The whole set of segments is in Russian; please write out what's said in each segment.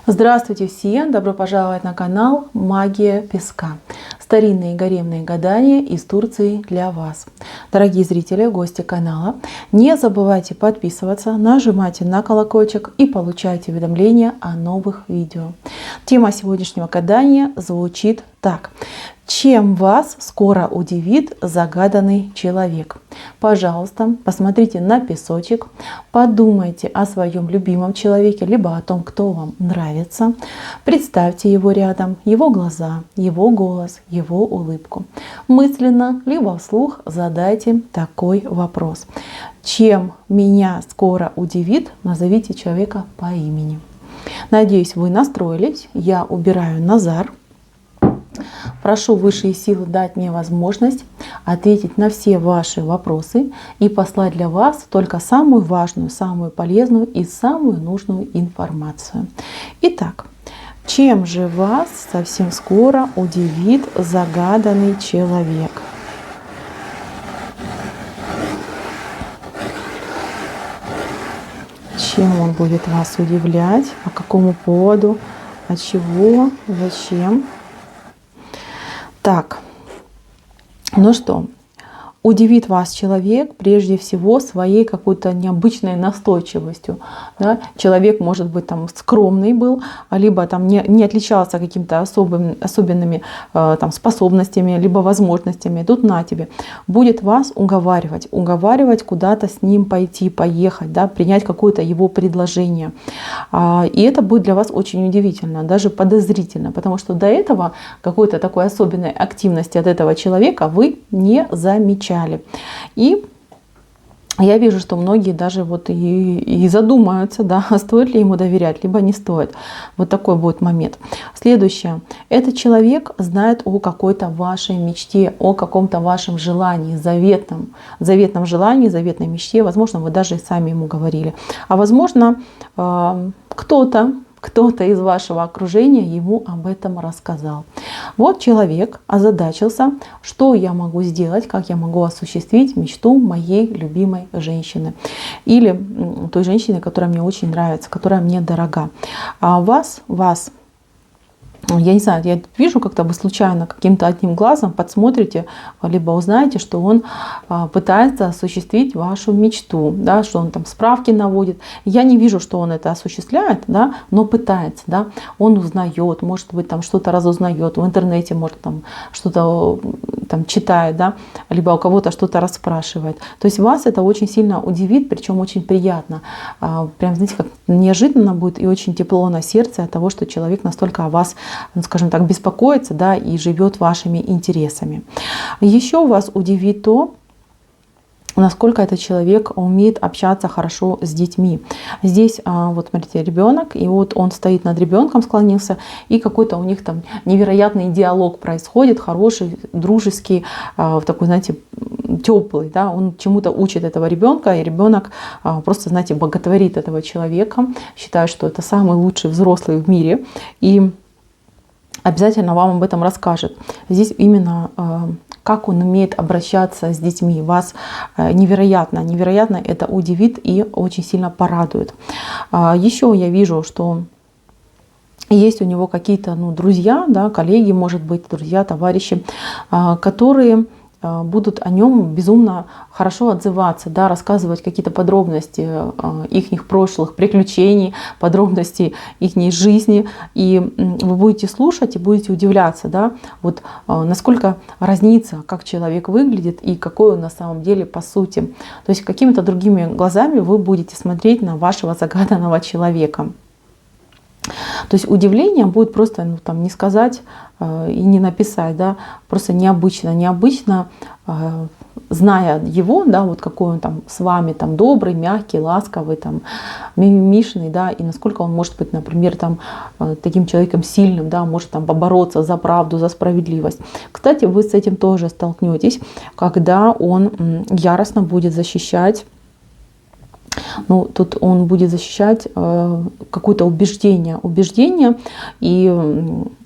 Здравствуйте всем! Добро пожаловать на канал Магия Песка. Старинные гаремные гадания из Турции для вас. Дорогие зрители, гости канала, не забывайте подписываться, нажимайте на колокольчик и получайте уведомления о новых видео. Тема сегодняшнего гадания звучит так. Чем вас скоро удивит загаданный человек? Пожалуйста, посмотрите на песочек, подумайте о своем любимом человеке, либо о том, кто вам нравится. Представьте его рядом, его глаза, его голос, его улыбку. Мысленно, либо вслух задайте такой вопрос. Чем меня скоро удивит? Назовите человека по имени. Надеюсь, вы настроились. Я убираю Назар. Прошу высшие силы дать мне возможность ответить на все ваши вопросы и послать для вас только самую важную, самую полезную и самую нужную информацию. Итак, чем же вас совсем скоро удивит загаданный человек? Чем он будет вас удивлять? По какому поводу? От чего? Зачем? Так, ну что, удивит вас человек прежде всего своей какой-то необычной настойчивостью. Да? Человек, может быть, там скромный был, либо там не отличался какими-то особенными там, способностями, либо возможностями. Тут на тебе будет вас уговаривать куда-то с ним пойти, поехать, да? Принять какое-то его предложение. И это будет для вас очень удивительно, даже подозрительно, потому что до этого какой-то такой особенной активности от этого человека вы не замечали. И я вижу, что многие даже вот и задумаются, да, стоит ли ему доверять, либо не стоит. Вот такой будет момент. Следующее. Этот человек знает о какой-то вашей мечте, о каком-то вашем желании, заветном желании, заветной мечте. Возможно, вы даже и сами ему говорили. А возможно, кто-то из вашего окружения ему об этом рассказал. Вот человек озадачился, что я могу сделать, как я могу осуществить мечту моей любимой женщины. Или той женщины, которая мне очень нравится, которая мне дорога. А вас, я не знаю, я вижу, как-то вы случайно каким-то одним глазом подсмотрите, либо узнаете, что он пытается осуществить вашу мечту, да, что он там справки наводит. Я не вижу, что он это осуществляет, да, но пытается, да. Он узнает, может быть, там что-то разузнает в интернете, может, там что-то там читает, да, либо у кого-то что-то расспрашивает. То есть вас это очень сильно удивит, причем очень приятно. Прям, знаете, как неожиданно будет и очень тепло на сердце от того, что человек настолько о вас, ну, скажем так, беспокоится, да, и живет вашими интересами. Еще вас удивит то, насколько этот человек умеет общаться хорошо с детьми. Здесь вот смотрите, ребенок, и вот он стоит над ребенком, склонился, и какой-то у них там невероятный диалог происходит, хороший, дружеский, такой, знаете, теплый, да, он чему-то учит этого ребенка, и ребенок просто, знаете, боготворит этого человека, считает, что это самый лучший взрослый в мире, и обязательно вам об этом расскажет. Здесь именно как он умеет обращаться с детьми. Вас невероятно это удивит и очень сильно порадует. Еще я вижу, что есть у него какие-то друзья, да, коллеги, может быть, друзья, товарищи, которые будут о нем безумно хорошо отзываться, да, рассказывать какие-то подробности их прошлых приключений, подробности их жизни. И вы будете слушать и будете удивляться, да, вот насколько разница, как человек выглядит и какой он на самом деле по сути. То есть какими-то другими глазами вы будете смотреть на вашего загаданного человека. То есть удивление будет просто там, не сказать и не написать, да, просто необычно, зная его, да, вот какой он там с вами там добрый, мягкий, ласковый, там мимимишный, да, и насколько он может быть, например, там таким человеком сильным, да, может там побороться за правду, за справедливость. Кстати, вы с этим тоже столкнетесь, когда он яростно будет защищать. Ну, тут он будет защищать какое-то убеждение, и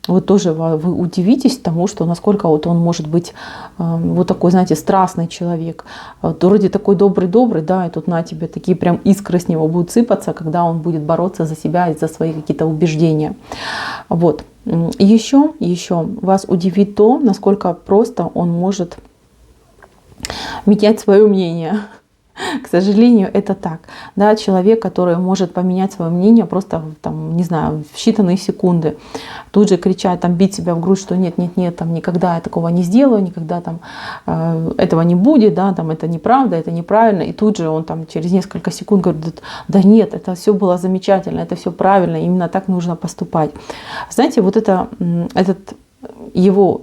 Вот тоже вы удивитесь тому, что насколько вот он может быть вот такой, знаете, страстный человек. Вот вроде такой добрый-добрый, да, и тут на тебе такие прям искры с него будут сыпаться, когда он будет бороться за себя и за свои какие-то убеждения. Вот. Еще вас удивит то, насколько просто он может менять свое мнение. К сожалению, это так. Да, человек, который может поменять свое мнение просто, там, не знаю, в считанные секунды. Тут же кричать, там, бить себя в грудь, что нет, там, никогда я такого не сделаю, никогда там, этого не будет, да, там, это неправда, это неправильно. И тут же он там, через несколько секунд говорит, да нет, это все было замечательно, это все правильно, именно так нужно поступать. Знаете, вот это его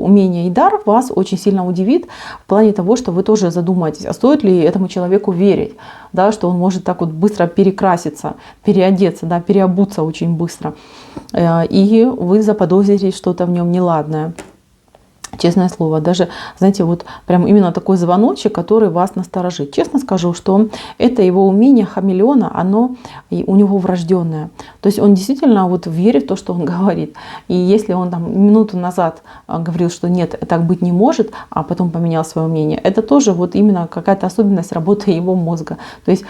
умение и дар вас очень сильно удивит в плане того, что вы тоже задумаетесь, а стоит ли этому человеку верить, да, что он может так вот быстро перекраситься, переодеться, да, переобуться очень быстро. И вы заподозрите что-то в нем неладное. Честное слово, даже, знаете, вот прям именно такой звоночек, который вас насторожит. Честно скажу, что это его умение хамелеона, оно у него врожденное. То есть он действительно вот верит в то, что он говорит. И если он там минуту назад говорил, что нет, так быть не может, а потом поменял свое мнение, это тоже вот именно какая-то особенность работы его мозга. То есть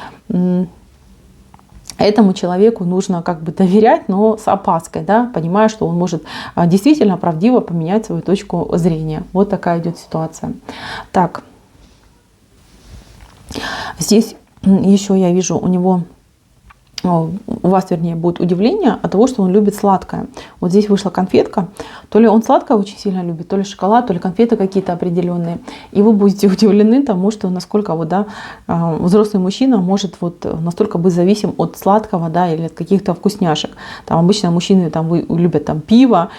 этому человеку нужно как бы доверять, но с опаской, да, понимая, что он может действительно правдиво поменять свою точку зрения. Вот такая идет ситуация. Так, здесь еще я вижу у вас, вернее, будет удивление от того, что он любит сладкое. Вот здесь вышла конфетка. То ли он сладкое очень сильно любит, то ли шоколад, то ли конфеты какие-то определенные. И вы будете удивлены тому, что насколько вот, да, взрослый мужчина может вот настолько быть зависим от сладкого, да, или от каких-то вкусняшек. Там обычно мужчины там любят там пиво,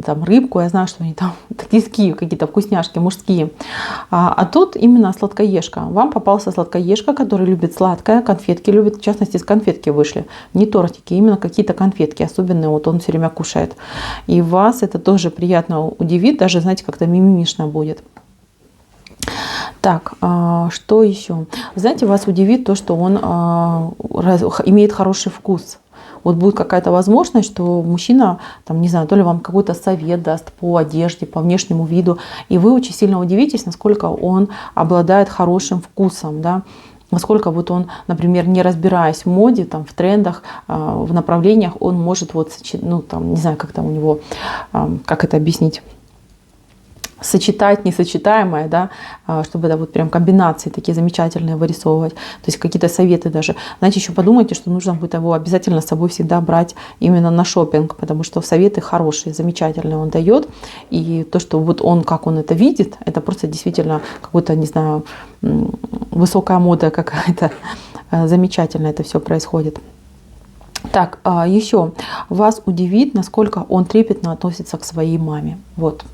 там рыбку, я знаю, что они там такие какие-то вкусняшки мужские. А тут именно сладкоежка. Вам попался сладкоежка, который любит сладкое, конфетки любит, в частности, с конфетки вышли. Не тортики, именно какие-то конфетки особенные, вот он все время кушает. И вас это тоже приятно удивит, даже, знаете, как-то мимимишно будет. Так, что еще? Знаете, вас удивит то, что он имеет хороший вкус. Вот будет какая-то возможность, что мужчина, там, не знаю, то ли вам какой-то совет даст по одежде, по внешнему виду, и вы очень сильно удивитесь, насколько он обладает хорошим вкусом, да, насколько вот он, например, не разбираясь в моде, там, в трендах, в направлениях, он может вот, ну, там, не знаю, как там у него, как это объяснить, сочетать несочетаемое, да, чтобы это вот прям комбинации такие замечательные вырисовывать. То есть какие-то советы даже. Знаете, еще подумайте, что нужно будет его обязательно с собой всегда брать именно на шопинг, потому что советы хорошие, замечательные он дает. И то, что вот он, как он это видит, это просто действительно какой-то, не знаю, высокая мода какая-то. Замечательно это все происходит. Так, еще вас удивит, насколько он трепетно относится к своей маме. Вот.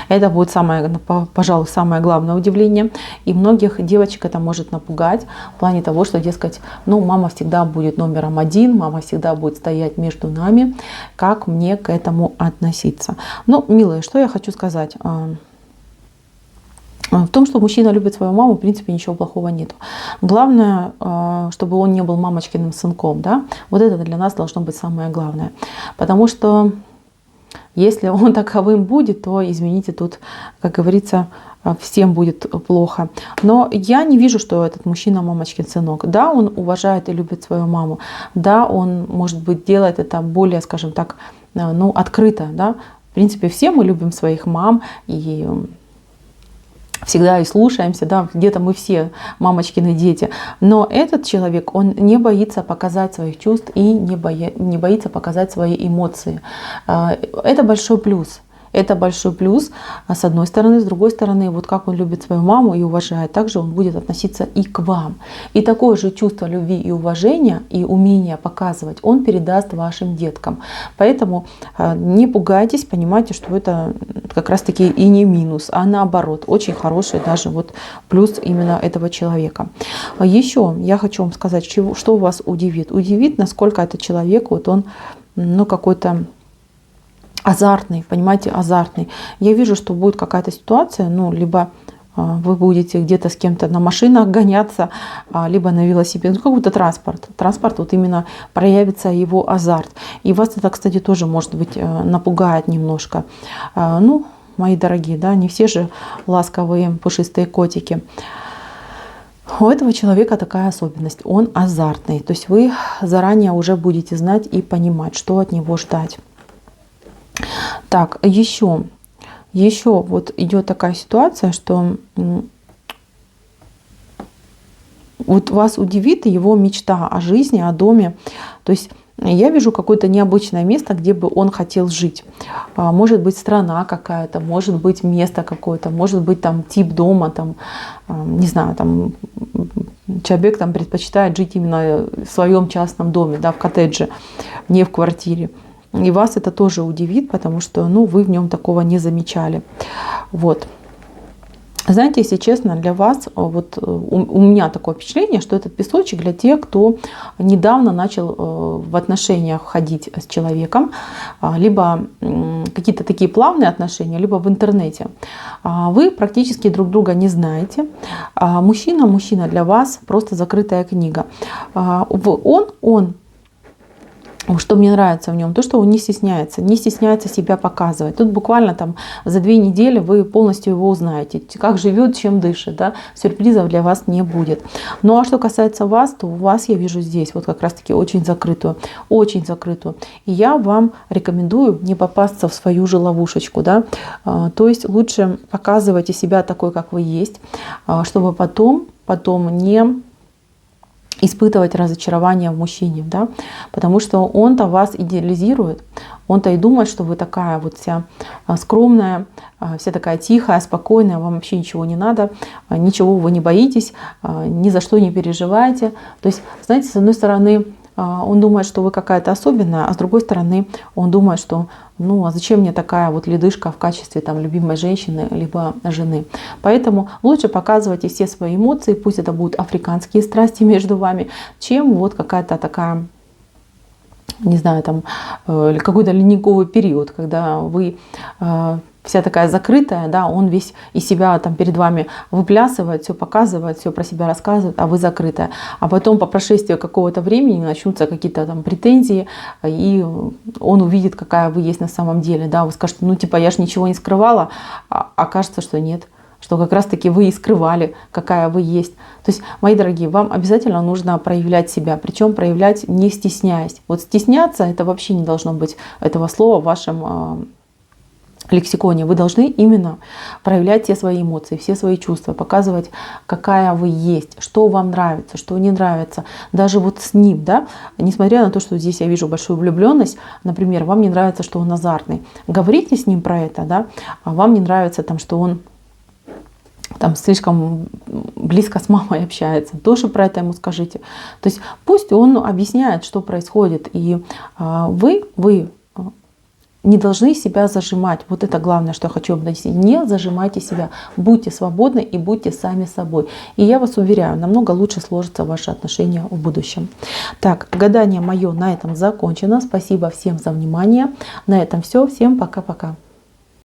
Это будет самое, пожалуй, самое главное удивление. И многих девочек это может напугать в плане того, что, дескать, ну, мама всегда будет номером один, мама всегда будет стоять между нами. Как мне к этому относиться? Ну, милые, что я хочу сказать? В том, что мужчина любит свою маму, в принципе, ничего плохого нет. Главное, чтобы он не был мамочкиным сынком. Да? Вот это для нас должно быть самое главное. Потому что если он таковым будет, то, извините, тут, как говорится, всем будет плохо. Но я не вижу, что этот мужчина мамочкин сынок. Да, он уважает и любит свою маму. Да, он, может быть, делает это более, скажем так, ну, открыто. Да? В принципе, все мы любим своих мам и всегда и слушаемся, да, где-то мы все мамочкины дети. Но этот человек, он не боится показать своих чувств и не боится показать свои эмоции. Это большой плюс. Это большой плюс, с одной стороны. С другой стороны, вот как он любит свою маму и уважает, также он будет относиться и к вам. И такое же чувство любви и уважения, и умение показывать он передаст вашим деткам. Поэтому не пугайтесь, понимайте, что это как раз-таки и не минус, а наоборот, очень хороший даже вот плюс именно этого человека. Еще я хочу вам сказать, что вас удивит. Удивит, насколько этот человек, вот он, ну, какой-то азартный, понимаете, азартный. Я вижу, что будет какая-то ситуация, ну, либо вы будете где-то с кем-то на машинах гоняться, либо на велосипеде, ну, какой-то транспорт. Транспорт, вот именно проявится его азарт. И вас это, кстати, тоже, может быть, напугает немножко. Ну, мои дорогие, да, не все же ласковые пушистые котики. У этого человека такая особенность, он азартный. То есть вы заранее уже будете знать и понимать, что от него ждать. Так, еще вот идет такая ситуация, что вот вас удивит его мечта о жизни, о доме. То есть я вижу какое-то необычное место, где бы он хотел жить. Может быть, страна какая-то, может быть, место какое-то, может быть, там тип дома, там, не знаю, там человек там предпочитает жить именно в своем частном доме, да, в коттедже, не в квартире. И вас это тоже удивит, потому что, ну, вы в нем такого не замечали. Вот. Знаете, если честно, для вас, вот у меня такое впечатление, что этот песочек для тех, кто недавно начал в отношениях входить с человеком, либо какие-то такие плавные отношения, либо в интернете. Вы практически друг друга не знаете. Мужчина для вас просто закрытая книга. Что мне нравится в нем, то, что он не стесняется себя показывать. Тут буквально там за 2 недели вы полностью его узнаете, как живет, чем дышит, да? Сюрпризов для вас не будет. Ну а что касается вас, то вас я вижу здесь вот как раз-таки очень закрытую. И я вам рекомендую не попасться в свою же ловушечку, да? То есть лучше показывайте себя такой, как вы есть, чтобы потом не испытывать разочарование в мужчине, да, потому что он-то вас идеализирует, он-то и думает, что вы такая вот вся скромная, вся такая тихая, спокойная, вам вообще ничего не надо, ничего вы не боитесь, ни за что не переживаете. То есть, знаете, с одной стороны, он думает, что вы какая-то особенная, а с другой стороны, он думает, что ну а зачем мне такая вот ледышка в качестве там любимой женщины либо жены. Поэтому лучше показывайте все свои эмоции, пусть это будут африканские страсти между вами, чем вот какая-то такая, не знаю, там какой-то ледниковый период, когда вы вся такая закрытая, да, он весь из себя там перед вами выплясывает, все показывает, все про себя рассказывает, а вы закрытая. А потом по прошествии какого-то времени начнутся какие-то там претензии, и он увидит, какая вы есть на самом деле, да, вы скажете, ну типа я же ничего не скрывала, а окажется, что нет, что как раз-таки вы и скрывали, какая вы есть. То есть, мои дорогие, вам обязательно нужно проявлять себя, причем проявлять не стесняясь. Вот стесняться, это вообще не должно быть этого слова в вашем лексиконе. Вы должны именно проявлять все свои эмоции, все свои чувства, показывать, какая вы есть, что вам нравится, что не нравится. Даже вот с ним, да, несмотря на то, что здесь я вижу большую влюбленность, например, вам не нравится, что он азартный. Говорите с ним про это, да, а вам не нравится, там, что он там слишком близко с мамой общается, тоже про это ему скажите. То есть пусть он объясняет, что происходит, и вы не должны себя зажимать. Вот это главное, что я хочу объяснить. Не зажимайте себя. Будьте свободны и будьте сами собой. И я вас уверяю, намного лучше сложатся ваши отношения в будущем. Так, гадание мое на этом закончено. Спасибо всем за внимание. На этом все. Всем пока-пока.